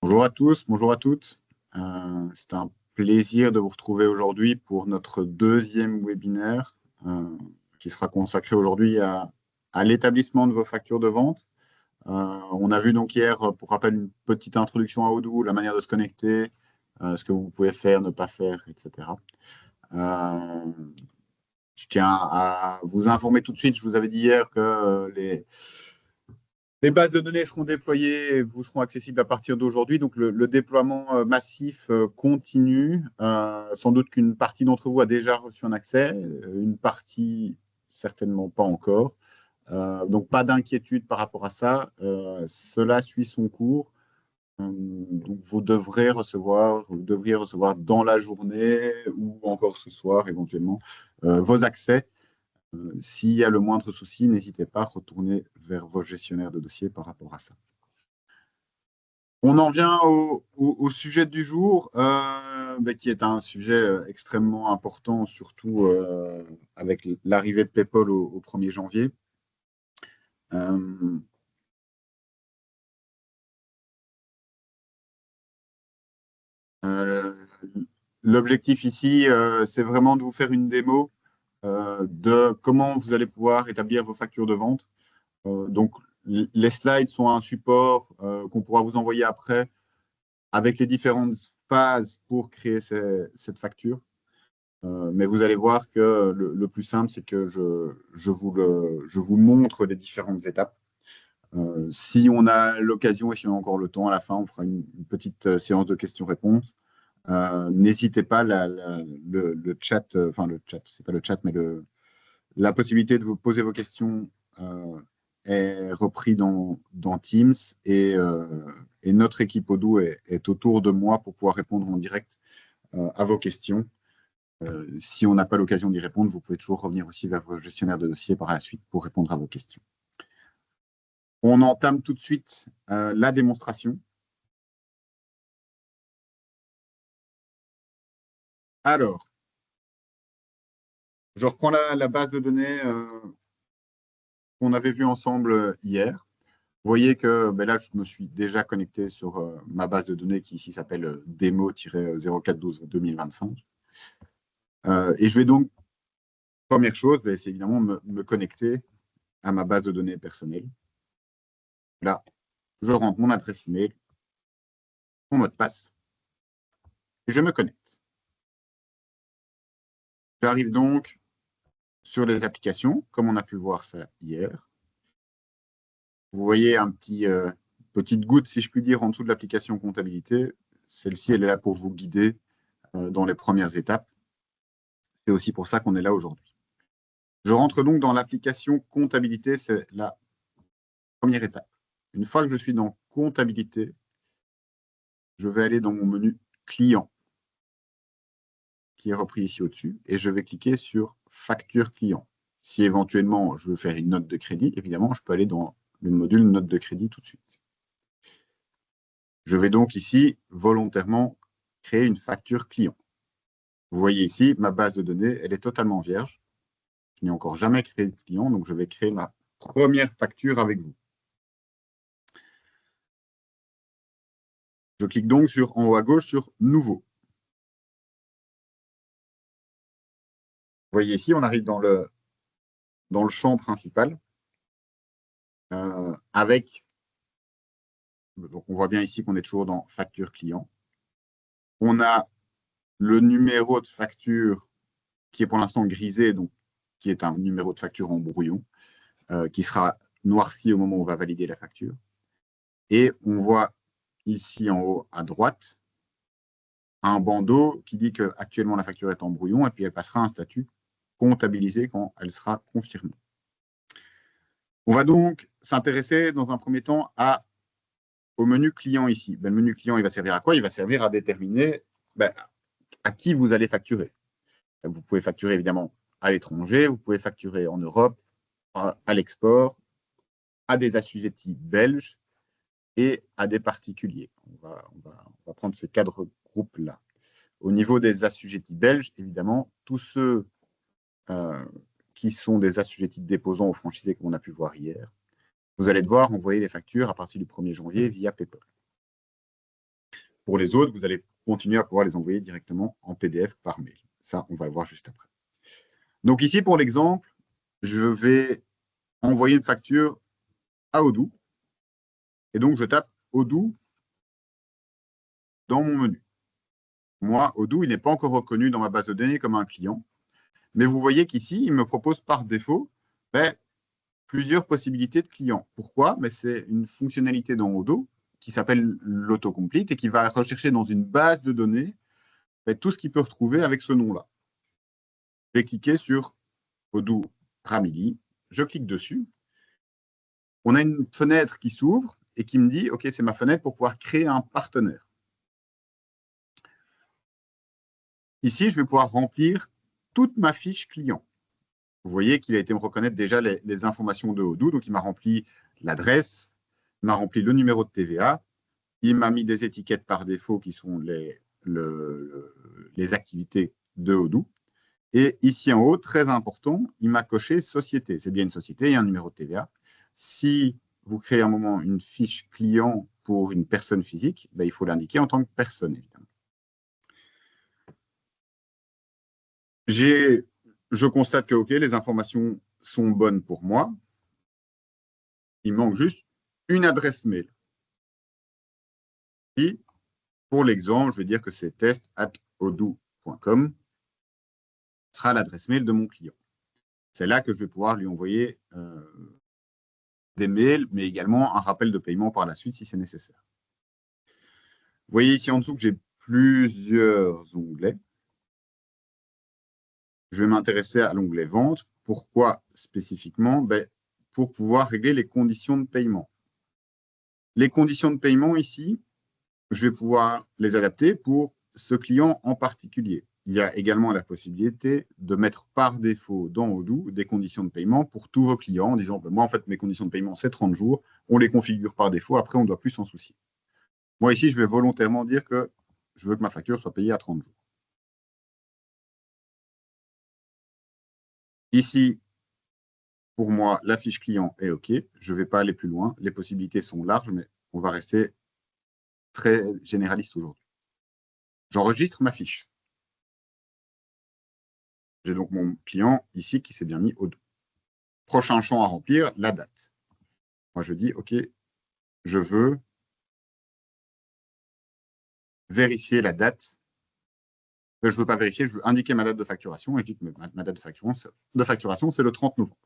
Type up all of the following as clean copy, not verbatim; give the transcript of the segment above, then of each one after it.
Bonjour à tous, bonjour à toutes. C'est un plaisir de vous retrouver aujourd'hui pour notre deuxième webinaire qui sera consacré aujourd'hui à l'établissement de vos factures de vente. On a vu donc hier, pour rappel, une petite introduction à Odoo, la manière de se connecter, ce que vous pouvez faire, ne pas faire, etc. Je tiens à vous informer tout de suite, je vous avais dit hier que les bases de données seront déployées et vous seront accessibles à partir d'aujourd'hui. Donc, le déploiement massif continue. Sans doute qu'une partie d'entre vous a déjà reçu un accès, une partie certainement pas encore. Donc, pas d'inquiétude par rapport à ça. Cela suit son cours. Donc, vous devriez recevoir dans la journée ou encore ce soir éventuellement vos accès. S'il y a le moindre souci, n'hésitez pas à retourner vers vos gestionnaires de dossiers par rapport à ça. On en vient au sujet du jour, qui est un sujet extrêmement important, surtout avec l'arrivée de PayPal au 1er janvier. L'objectif ici, c'est vraiment de vous faire une démo de comment vous allez pouvoir établir vos factures de vente. Donc, les slides sont un support qu'on pourra vous envoyer après avec les différentes phases pour créer cette facture. Mais vous allez voir que le plus simple, c'est que je vous montre les différentes étapes. Si on a l'occasion et si on a encore le temps, à la fin, on fera une petite séance de questions-réponses. N'hésitez pas, le chat, c'est pas le chat, mais la possibilité de vous poser vos questions est repris dans Teams et notre équipe Odoo est autour de moi pour pouvoir répondre en direct à vos questions. Si on n'a pas l'occasion d'y répondre, vous pouvez toujours revenir aussi vers vos gestionnaires de dossier par la suite pour répondre à vos questions. On entame tout de suite la démonstration. Alors, je reprends la base de données qu'on avait vue ensemble hier. Vous voyez que là, je me suis déjà connecté sur ma base de données qui ici s'appelle démo-0412-2025. Et je vais donc, première chose, c'est évidemment me connecter à ma base de données personnelle. Là, je rentre mon adresse email, mon mot de passe, et je me connecte. J'arrive donc sur les applications, comme on a pu voir ça hier. Vous voyez un petite goutte, si je puis dire, en dessous de l'application comptabilité. Celle-ci, elle est là pour vous guider dans les premières étapes. C'est aussi pour ça qu'on est là aujourd'hui. Je rentre donc dans l'application comptabilité, c'est la première étape. Une fois que je suis dans comptabilité, je vais aller dans mon menu client, qui est repris ici au-dessus, et je vais cliquer sur facture client. Si éventuellement je veux faire une note de crédit, évidemment, je peux aller dans le module note de crédit tout de suite. Je vais donc ici volontairement créer une facture client. Vous voyez ici, ma base de données, elle est totalement vierge. Je n'ai encore jamais créé de client, donc je vais créer ma première facture avec vous. Je clique donc en haut à gauche sur Nouveau. Vous voyez ici, on arrive dans le champ principal avec... Donc, on voit bien ici qu'on est toujours dans Facture client. On a le numéro de facture qui est pour l'instant grisé, donc qui est un numéro de facture en brouillon, qui sera noirci au moment où on va valider la facture. Et on voit ici en haut à droite un bandeau qui dit qu'actuellement la facture est en brouillon et puis elle passera à un statut comptabilisé quand elle sera confirmée. On va donc s'intéresser dans un premier temps au menu client ici. Le menu client, il va servir à quoi? Il va servir à déterminer à qui vous allez facturer. Vous pouvez facturer évidemment à l'étranger, vous pouvez facturer en Europe, à l'export, à des assujettis belges et à des particuliers. On va prendre ces quatre groupes-là. Au niveau des assujettis belges, évidemment, tous ceux qui sont des assujettis de déposants aux franchisés, comme on a pu voir hier, vous allez devoir envoyer les factures à partir du 1er janvier via PayPal. Pour les autres, vous allez continuer à pouvoir les envoyer directement en PDF par mail. Ça, on va le voir juste après. Donc ici, pour l'exemple, je vais envoyer une facture à Odoo. Et donc, je tape Odoo dans mon menu. Moi, Odoo, il n'est pas encore reconnu dans ma base de données comme un client. Mais vous voyez qu'ici, il me propose par défaut plusieurs possibilités de clients. Pourquoi? C'est une fonctionnalité dans Odoo qui s'appelle l'autocomplete et qui va rechercher dans une base de données tout ce qu'il peut retrouver avec ce nom-là. Je vais cliquer sur Odoo Ramilly. Je clique dessus. On a une fenêtre qui s'ouvre et qui me dit, OK, c'est ma fenêtre pour pouvoir créer un partenaire. Ici, je vais pouvoir remplir toute ma fiche client. Vous voyez qu'il a été me reconnaître déjà les informations de Odoo. Donc, il m'a rempli l'adresse, il m'a rempli le numéro de TVA, il m'a mis des étiquettes par défaut qui sont les activités de Odoo. Et ici en haut, très important, il m'a coché société. C'est bien une société, il y a un numéro de TVA. Si vous créez à un moment une fiche client pour une personne physique, il faut l'indiquer en tant que personne, évidemment. Je constate que, OK, les informations sont bonnes pour moi. Il manque juste une adresse mail. Et pour l'exemple, je vais dire que c'est test@odoo.com sera l'adresse mail de mon client. C'est là que je vais pouvoir lui envoyer des mails, mais également un rappel de paiement par la suite si c'est nécessaire. Vous voyez ici en dessous que j'ai plusieurs onglets. Je vais m'intéresser à l'onglet Vente. Pourquoi spécifiquement? Pour pouvoir régler les conditions de paiement. Les conditions de paiement ici, je vais pouvoir les adapter pour ce client en particulier. Il y a également la possibilité de mettre par défaut dans Odoo des conditions de paiement pour tous vos clients en disant, moi, en fait, mes conditions de paiement, c'est 30 jours. On les configure par défaut. Après, on ne doit plus s'en soucier. Moi, ici, je vais volontairement dire que je veux que ma facture soit payée à 30 jours. Ici, pour moi, la fiche client est OK. Je ne vais pas aller plus loin. Les possibilités sont larges, mais on va rester très généraliste aujourd'hui. J'enregistre ma fiche. J'ai donc mon client ici qui s'est bien mis Odoo. Prochain champ à remplir, la date. Moi, je dis, OK, je veux vérifier la date. Je ne veux pas vérifier, je veux indiquer ma date de facturation. Et je dis que ma date de facturation, c'est le 30 novembre.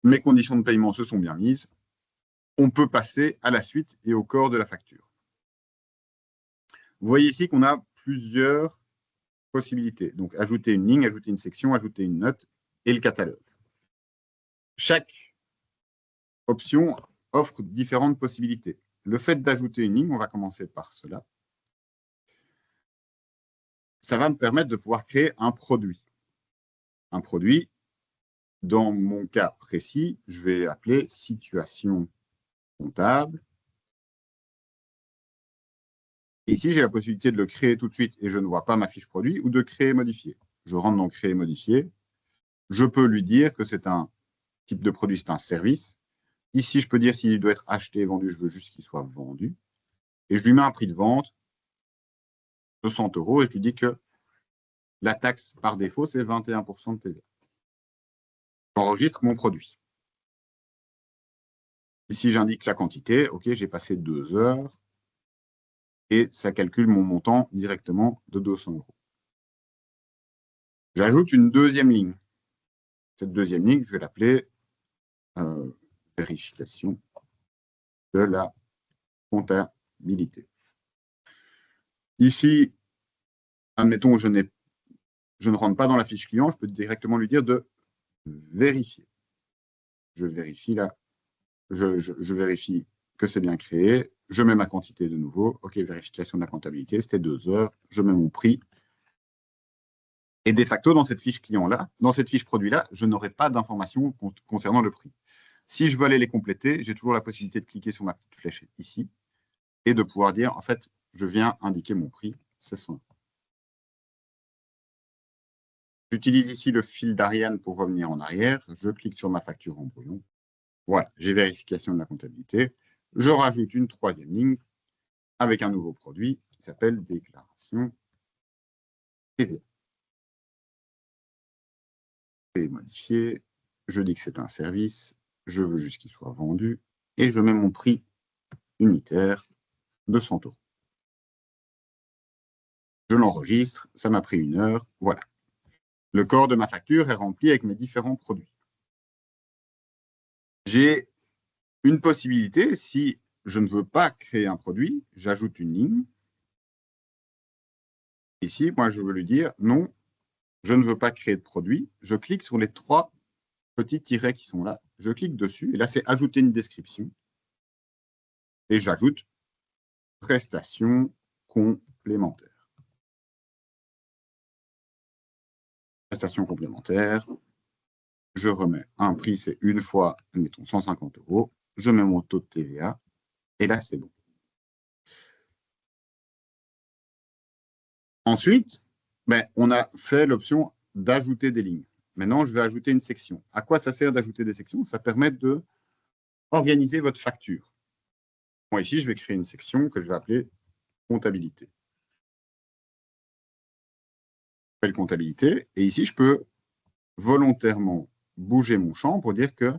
Mes conditions de paiement se sont bien mises. On peut passer à la suite et au corps de la facture. Vous voyez ici qu'on a plusieurs possibilités. Donc, ajouter une ligne, ajouter une section, ajouter une note et le catalogue. Chaque option offre différentes possibilités. Le fait d'ajouter une ligne, on va commencer par cela. Ça va me permettre de pouvoir créer un produit. Un produit, dans mon cas précis, je vais appeler situation comptable. Et ici, j'ai la possibilité de le créer tout de suite et je ne vois pas ma fiche produit ou de créer et modifier. Je rentre dans créer et modifier. Je peux lui dire que c'est un type de produit, c'est un service. Ici, je peux dire s'il doit être acheté et vendu, je veux juste qu'il soit vendu. Et je lui mets un prix de vente de 100 € et je lui dis que la taxe par défaut, c'est 21% de TVA. J'enregistre mon produit. Ici, j'indique la quantité. OK, j'ai passé 2 heures. Et ça calcule mon montant directement de 200 €. J'ajoute une deuxième ligne. Cette deuxième ligne, je vais l'appeler vérification de la comptabilité. Ici, admettons, je ne rentre pas dans la fiche client, je peux directement lui dire de vérifier. Je vérifie là, je vérifie que c'est bien créé, je mets ma quantité de nouveau, OK, vérification de la comptabilité, c'était 2 heures, je mets mon prix. Et de facto, dans cette fiche client-là, dans cette fiche produit-là, je n'aurai pas d'informations concernant le prix. Si je veux aller les compléter, j'ai toujours la possibilité de cliquer sur ma petite flèche ici et de pouvoir dire, en fait, je viens indiquer mon prix, c'est 100 €. J'utilise ici le fil d'Ariane pour revenir en arrière. Je clique sur ma facture en brouillon. Voilà, j'ai vérification de la comptabilité. Je rajoute une troisième ligne avec un nouveau produit qui s'appelle déclaration TVA. Et modifier, je dis que c'est un service, je veux juste qu'il soit vendu, et je mets mon prix unitaire de 100 €. Je l'enregistre, ça m'a pris 1 heure, voilà. Le corps de ma facture est rempli avec mes différents produits. J'ai une possibilité, si je ne veux pas créer un produit, j'ajoute une ligne. Ici, moi, je veux lui dire non, je ne veux pas créer de produit. Je clique sur les 3 petits tirets qui sont là. Je clique dessus, et là, c'est ajouter une description. Et j'ajoute prestation complémentaire. Prestation complémentaire. Je remets un prix, c'est une fois, mettons 150 €. Je mets mon taux de TVA, et là, c'est bon. Ensuite, on a fait l'option d'ajouter des lignes. Maintenant, je vais ajouter une section. À quoi ça sert d'ajouter des sections? Ça permet de organiser votre facture. Moi, ici, je vais créer une section que je vais appeler comptabilité. Je fais comptabilité, et ici, je peux volontairement bouger mon champ pour dire que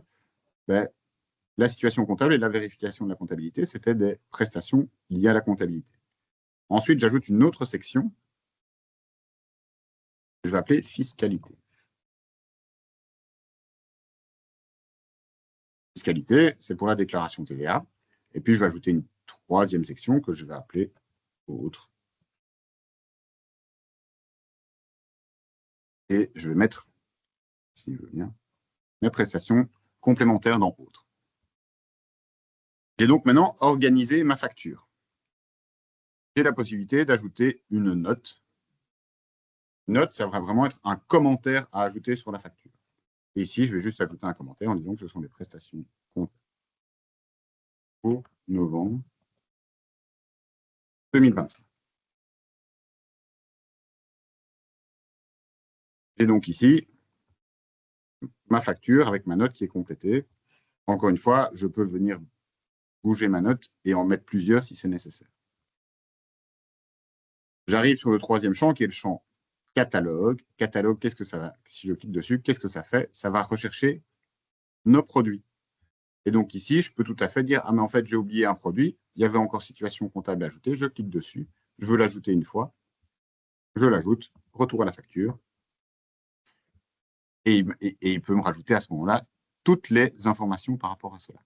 la situation comptable et la vérification de la comptabilité, c'était des prestations liées à la comptabilité. Ensuite, j'ajoute une autre section que je vais appeler fiscalité. Fiscalité, c'est pour la déclaration TVA. Et puis, je vais ajouter une 3e section que je vais appeler autre. Et je vais mettre, si je veux bien, mes prestations complémentaires dans autre. J'ai donc maintenant organisé ma facture. J'ai la possibilité d'ajouter une note. Note, ça va vraiment être un commentaire à ajouter sur la facture. Et ici, je vais juste ajouter un commentaire en disant que ce sont des prestations comptables pour novembre 2025. J'ai donc ici ma facture avec ma note qui est complétée. Encore une fois, je peux venir bouger ma note et en mettre plusieurs si c'est nécessaire. J'arrive sur le 3e champ qui est le champ catalogue. Catalogue, qu'est-ce que ça va? Si je clique dessus, qu'est-ce que ça fait? Ça va rechercher nos produits. Et donc ici, je peux tout à fait dire, ah mais en fait, j'ai oublié un produit, il y avait encore situation comptable à ajouter, je clique dessus, je veux l'ajouter une fois, je l'ajoute, retour à la facture, et il peut me rajouter à ce moment-là toutes les informations par rapport à cela.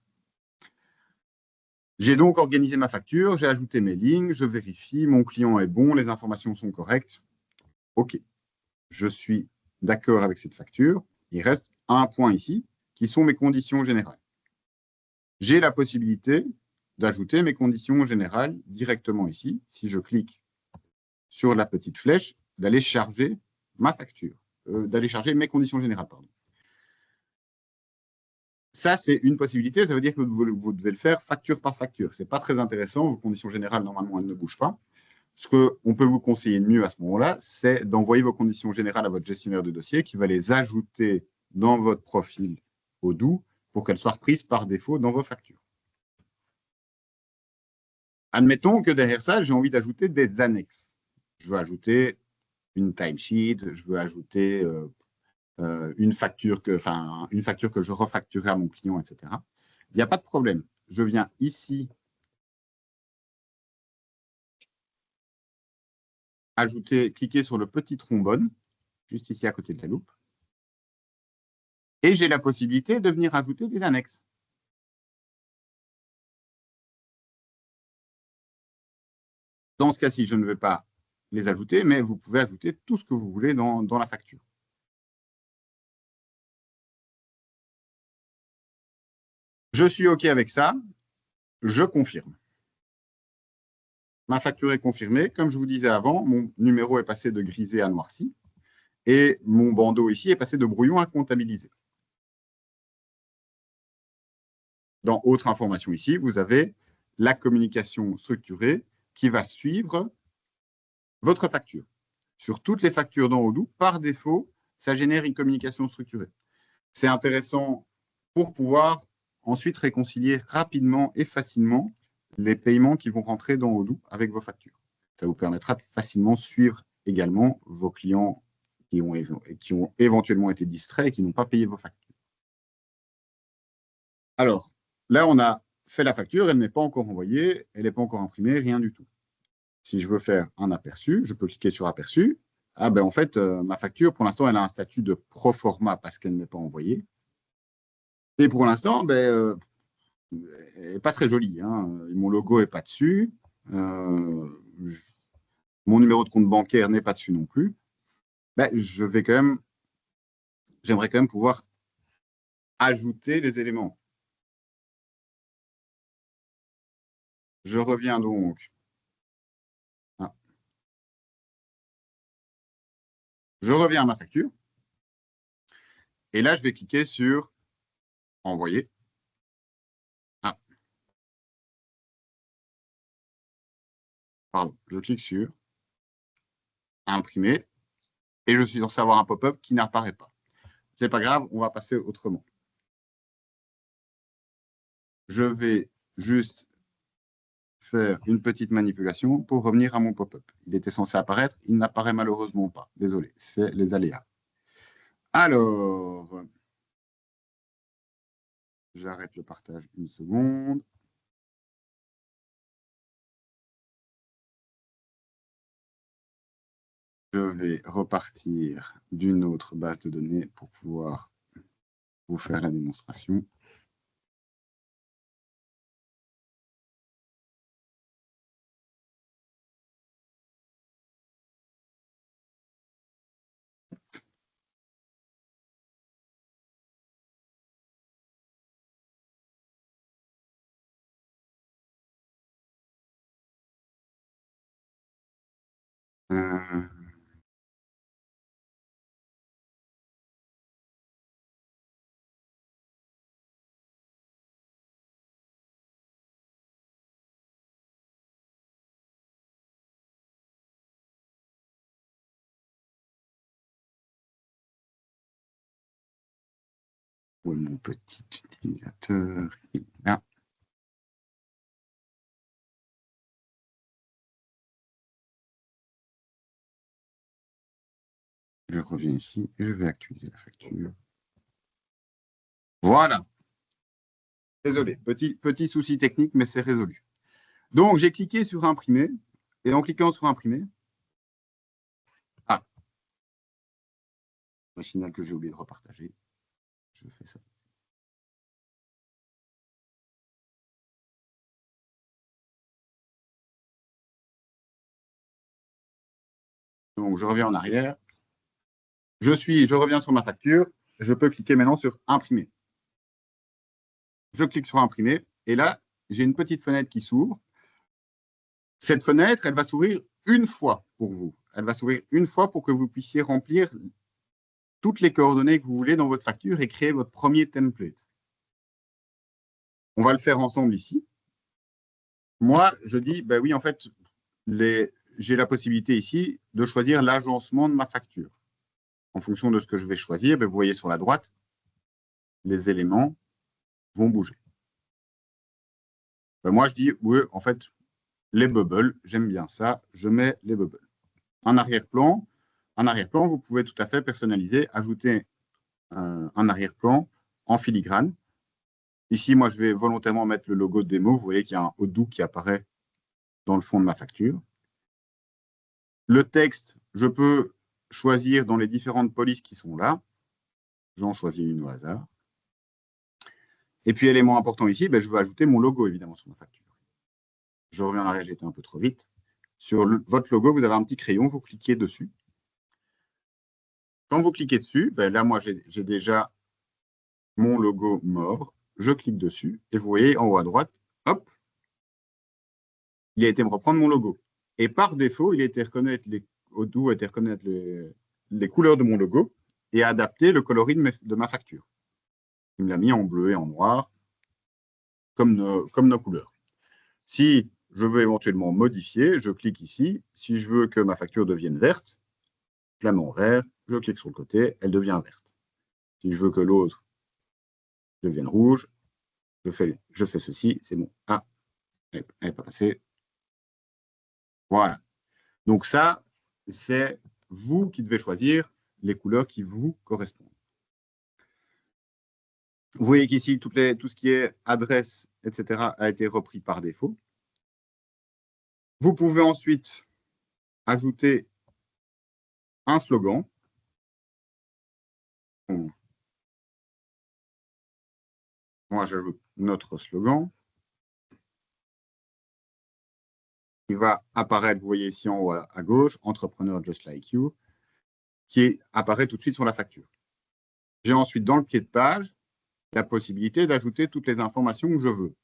J'ai donc organisé ma facture, j'ai ajouté mes lignes, je vérifie, mon client est bon, les informations sont correctes. OK, je suis d'accord avec cette facture. Il reste un point ici, qui sont mes conditions générales. J'ai la possibilité d'ajouter mes conditions générales directement ici, si je clique sur la petite flèche, d'aller charger ma facture, d'aller charger mes conditions générales, pardon. Ça, c'est une possibilité. Ça veut dire que vous devez le faire facture par facture. Ce n'est pas très intéressant. Vos conditions générales, normalement, elles ne bougent pas. Ce qu'on peut vous conseiller de mieux à ce moment-là, c'est d'envoyer vos conditions générales à votre gestionnaire de dossier qui va les ajouter dans votre profil Odoo pour qu'elles soient reprises par défaut dans vos factures. Admettons que derrière ça, j'ai envie d'ajouter des annexes. Je veux ajouter une timesheet, je veux ajouter une facture que je refacturerai à mon client, etc. Il n'y a pas de problème. Je viens ici cliquer sur le petit trombone, juste ici à côté de la loupe, et j'ai la possibilité de venir ajouter des annexes. Dans ce cas-ci, je ne vais pas les ajouter, mais vous pouvez ajouter tout ce que vous voulez dans la facture. Je suis OK avec ça, je confirme. Ma facture est confirmée. Comme je vous disais avant, mon numéro est passé de grisé à noirci et mon bandeau ici est passé de brouillon à comptabilisé. Dans autre information ici, vous avez la communication structurée qui va suivre votre facture. Sur toutes les factures dans Odoo, par défaut, ça génère une communication structurée. C'est intéressant pour pouvoir ensuite réconcilier rapidement et facilement les paiements qui vont rentrer dans Odoo avec vos factures. Ça vous permettra de facilement suivre également vos clients qui ont éventuellement été distraits et qui n'ont pas payé vos factures. Alors, là, on a fait la facture, elle n'est pas encore envoyée, elle n'est pas encore imprimée, rien du tout. Si je veux faire un aperçu, je peux cliquer sur aperçu. Ah ben en fait, ma facture, pour l'instant, elle a un statut de pro forma parce qu'elle n'est pas envoyée. Et pour l'instant, elle n'est pas très jolie. Hein. Mon logo n'est pas dessus. Mon numéro de compte bancaire n'est pas dessus non plus. J'aimerais quand même pouvoir ajouter les éléments. Je reviens donc. Ah. Je reviens à ma facture. Et là, je vais cliquer sur envoyer. Ah. Pardon. Je clique sur imprimer. Et je suis censé avoir un pop-up qui n'apparaît pas. C'est pas grave, on va passer autrement. Je vais juste faire une petite manipulation pour revenir à mon pop-up. Il était censé apparaître, il n'apparaît malheureusement pas. Désolé, c'est les aléas. Alors, j'arrête le partage une seconde. Je vais repartir d'une autre base de données pour pouvoir vous faire la démonstration. Euh, où est mon petit utilisateur? Là. Je reviens ici et je vais actualiser la facture. Voilà. Désolé, petit souci technique, mais c'est résolu. Donc, j'ai cliqué sur imprimer. Et en cliquant sur imprimer, un signal que j'ai oublié de repartager. Je fais ça. Donc, je reviens en arrière. Je reviens sur ma facture. Je peux cliquer maintenant sur imprimer. Je clique sur imprimer. Et là, j'ai une petite fenêtre qui s'ouvre. Cette fenêtre, elle va s'ouvrir une fois pour vous. Elle va s'ouvrir une fois pour que vous puissiez remplir toutes les coordonnées que vous voulez dans votre facture et créer votre premier template. On va le faire ensemble ici. Moi, je dis, ben oui, en fait, j'ai la possibilité ici de choisir l'agencement de ma facture. En fonction de ce que je vais choisir, ben vous voyez sur la droite, les éléments vont bouger. Ben moi, je dis, oui, en fait, les bubbles, j'aime bien ça, je mets les bubbles. Un arrière-plan, vous pouvez tout à fait personnaliser, ajouter un arrière-plan en filigrane. Ici, moi, je vais volontairement mettre le logo de démo. Vous voyez qu'il y a un Odoo qui apparaît dans le fond de ma facture. Le texte, je peux choisir dans les différentes polices qui sont là. J'en choisis une au hasard. Et puis, élément important ici, ben, je veux ajouter mon logo, évidemment, sur ma facture. Je reviens en arrière, j'étais un peu trop vite. Sur votre logo, vous avez un petit crayon, vous cliquez dessus. Quand vous cliquez dessus, ben là, moi, j'ai déjà mon logo mort. Je clique dessus et vous voyez en haut à droite, hop, il a été me reprendre mon logo. Et par défaut, Odoo a été reconnaître les couleurs de mon logo et a adapté le coloris de ma facture. Il me l'a mis en bleu et en noir, comme nos couleurs. Si je veux éventuellement modifier, je clique ici. Si je veux que ma facture devienne verte, je la mets en vert, je clique sur le côté, elle devient verte. Si je veux que l'autre devienne rouge, je fais ceci, c'est bon. Ah, Elle n'est pas passée. Voilà. Donc ça, c'est vous qui devez choisir les couleurs qui vous correspondent. Vous voyez qu'ici, tout ce qui est adresse, etc., a été repris par défaut. Vous pouvez ensuite ajouter un slogan. Moi, j'ajoute notre slogan. Il va apparaître, vous voyez ici en haut à gauche, Entrepreneur Just Like You, qui apparaît tout de suite sur la facture. J'ai ensuite, dans le pied de page, la possibilité d'ajouter toutes les informations que je veux.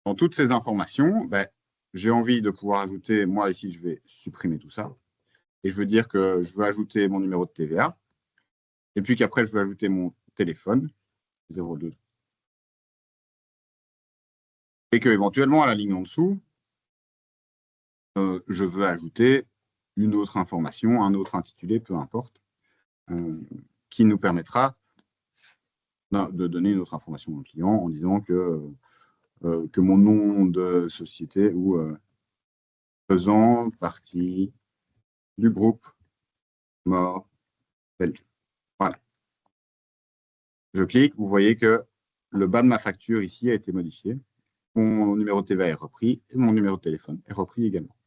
Dans toutes ces informations, j'ai envie de pouvoir ajouter, moi ici, je vais supprimer tout ça, et je veux dire que je veux ajouter mon numéro de TVA, et puis qu'après, je veux ajouter mon téléphone, 02. Et que éventuellement, à la ligne en dessous, je veux ajouter une autre information, un autre intitulé, peu importe, qui nous permettra de donner une autre information au client en disant que mon nom de société ou faisant partie du groupe Mort Belgium. Voilà. Je clique, vous voyez que le bas de ma facture ici a été modifié. Mon numéro de TVA est repris et mon numéro de téléphone est repris également.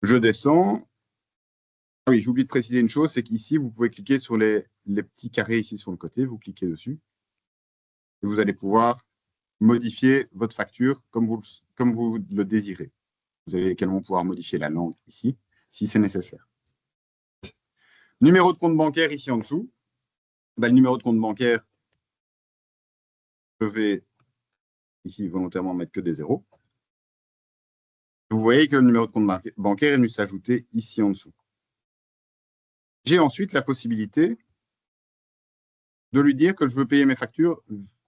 Je descends. Ah oui, j'ai oublié de préciser une chose, c'est qu'ici, vous pouvez cliquer sur les petits carrés ici sur le côté, vous cliquez dessus, et vous allez pouvoir modifier votre facture comme vous le désirez. Vous allez également pouvoir modifier la langue ici, si c'est nécessaire. Numéro de compte bancaire ici en dessous. Le numéro de compte bancaire, je vais ici volontairement mettre que des zéros. Vous voyez que le numéro de compte bancaire est venu s'ajouter ici en dessous. J'ai ensuite la possibilité de lui dire que je veux payer mes factures,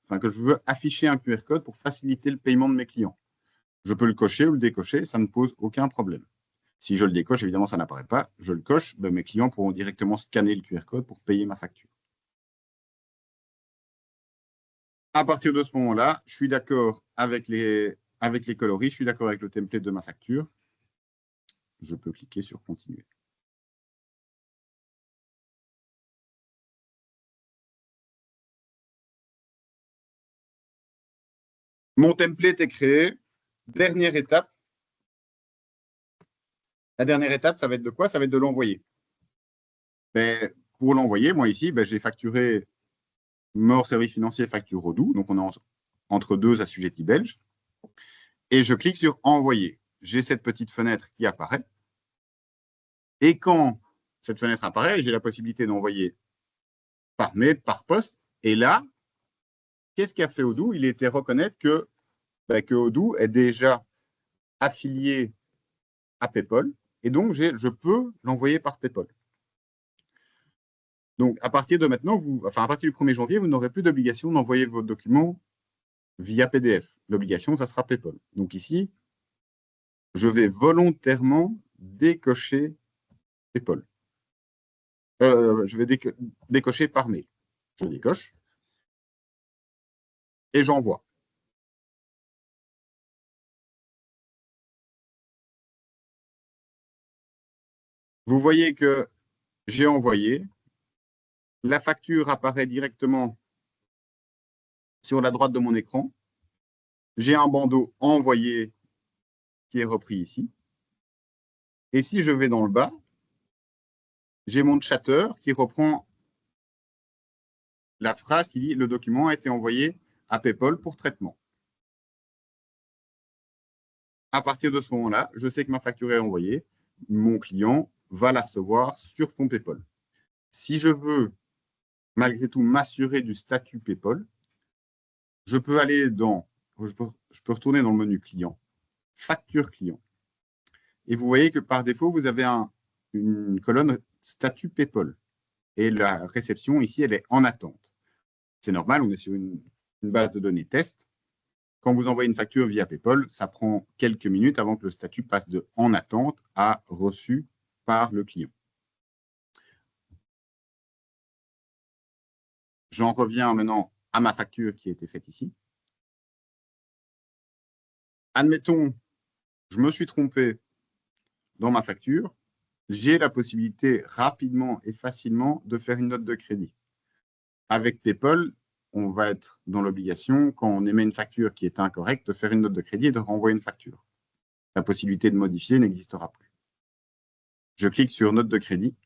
enfin que je veux afficher un QR code pour faciliter le paiement de mes clients. Je peux le cocher ou le décocher, ça ne pose aucun problème. Si je le décoche, évidemment, ça n'apparaît pas. Je le coche, mes clients pourront directement scanner le QR code pour payer ma facture. À partir de ce moment-là, je suis d'accord avec les coloris, je suis d'accord avec le template de ma facture. Je peux cliquer sur continuer. Mon template est créé. Dernière étape. La dernière étape, ça va être de quoi? Ça va être de l'envoyer. Pour l'envoyer, moi ici, j'ai facturé Mort Service Financier facture Odoo. Donc, on est entre deux assujettis belges. Et je clique sur envoyer. J'ai cette petite fenêtre qui apparaît. Et quand cette fenêtre apparaît, j'ai la possibilité d'envoyer par mail, par poste. Et là, qu'est-ce qu'a fait Odoo? Il a été reconnaître que Odoo est déjà affilié à PayPal. Et donc, je peux l'envoyer par PayPal. Donc, à partir de maintenant, à partir du 1er janvier, vous n'aurez plus d'obligation d'envoyer vos documents via PDF. L'obligation, ça sera PayPal. Donc ici, je vais volontairement décocher PayPal. Je vais décocher par mail. Je décoche et j'envoie. Vous voyez que j'ai envoyé. La facture apparaît directement sur la droite de mon écran. J'ai un bandeau envoyé qui est repris ici. Et si je vais dans le bas, j'ai mon chatter qui reprend la phrase qui dit « Le document a été envoyé à PayPal pour traitement ». À partir de ce moment-là, je sais que ma facture est envoyée. Mon client va la recevoir sur son PayPal. Si je veux, malgré tout, m'assurer du statut PayPal, je peux aller je peux retourner dans le menu client, facture client. Et vous voyez que par défaut, vous avez une colonne statut PayPal. Et la réception ici, elle est en attente. C'est normal, on est sur une base de données test. Quand vous envoyez une facture via PayPal, ça prend quelques minutes avant que le statut passe de en attente à reçu par le client. J'en reviens maintenant à ma facture qui a été faite ici. Admettons, je me suis trompé dans ma facture. J'ai la possibilité rapidement et facilement de faire une note de crédit. Avec PayPal, on va être dans l'obligation, quand on émet une facture qui est incorrecte, de faire une note de crédit et de renvoyer une facture. La possibilité de modifier n'existera plus. Je clique sur note de crédit.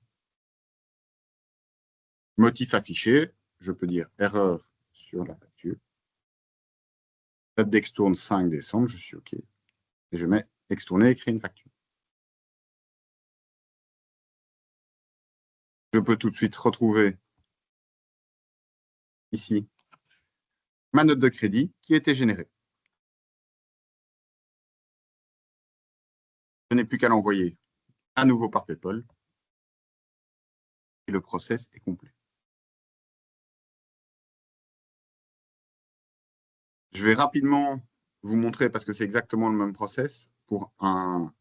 Motif affiché, je peux dire erreur sur la facture. Date d'extourne 5 décembre, je suis OK. Et je mets extourner et créer une facture. Je peux tout de suite retrouver ici ma note de crédit qui a été générée. Je n'ai plus qu'à l'envoyer à nouveau par PayPal et le process est complet. Je vais rapidement vous montrer, parce que c'est exactement le même process, pour un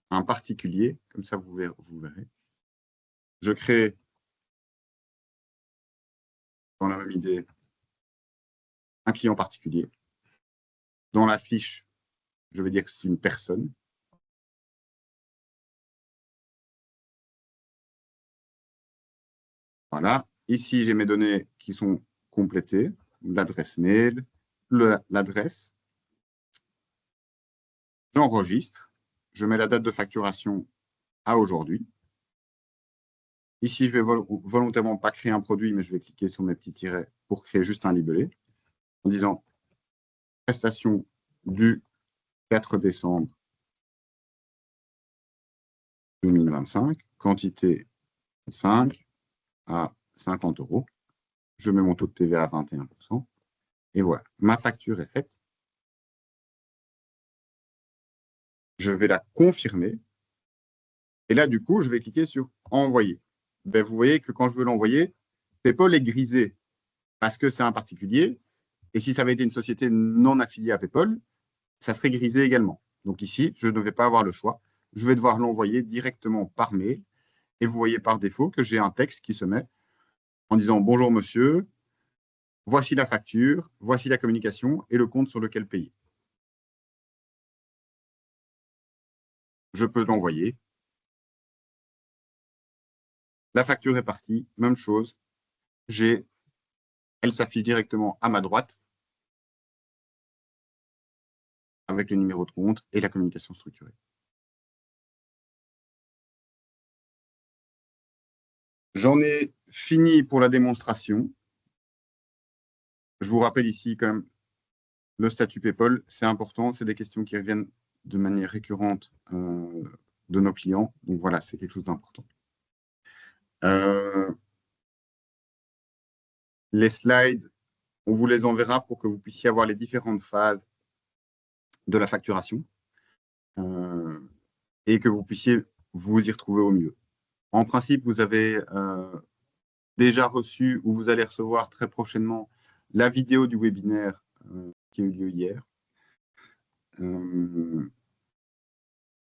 particulier, comme ça vous verrez. Je crée, dans la même idée, un client particulier. Dans la fiche, je vais dire que c'est une personne. Voilà. Ici, j'ai mes données qui sont complétées. L'adresse mail, l'adresse. J'enregistre. Je mets la date de facturation à aujourd'hui. Ici, je vais volontairement pas créer un produit, mais je vais cliquer sur mes petits tirets pour créer juste un libellé en disant prestation du 4 décembre 2025, quantité 5 à 50 €. Je mets mon taux de TVA à 21%. Et voilà, ma facture est faite. Je vais la confirmer. Et là, du coup, je vais cliquer sur « Envoyer ». Ben, vous voyez que quand je veux l'envoyer, PayPal est grisé parce que c'est un particulier. Et si ça avait été une société non affiliée à PayPal, ça serait grisé également. Donc ici, je ne vais pas avoir le choix. Je vais devoir l'envoyer directement par mail. Et vous voyez par défaut que j'ai un texte qui se met en disant « Bonjour monsieur, voici la facture, voici la communication et le compte sur lequel payer ». Je peux l'envoyer. La facture est partie, même chose. Elle s'affiche directement à ma droite avec le numéro de compte et la communication structurée. J'en ai fini pour la démonstration. Je vous rappelle ici quand même le statut PayPal, c'est important, c'est des questions qui reviennent de manière récurrente de nos clients. Donc voilà, c'est quelque chose d'important. Les slides, on vous les enverra pour que vous puissiez avoir les différentes phases de la facturation et que vous puissiez vous y retrouver au mieux. En principe, vous avez déjà reçu ou vous allez recevoir très prochainement la vidéo du webinaire qui a eu lieu hier.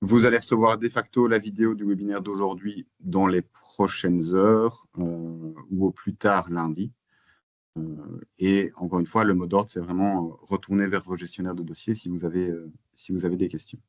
Vous allez recevoir de facto la vidéo du webinaire d'aujourd'hui dans les prochaines heures ou au plus tard lundi. Et encore une fois, le mot d'ordre, c'est vraiment retourner vers vos gestionnaires de dossiers si vous avez des questions.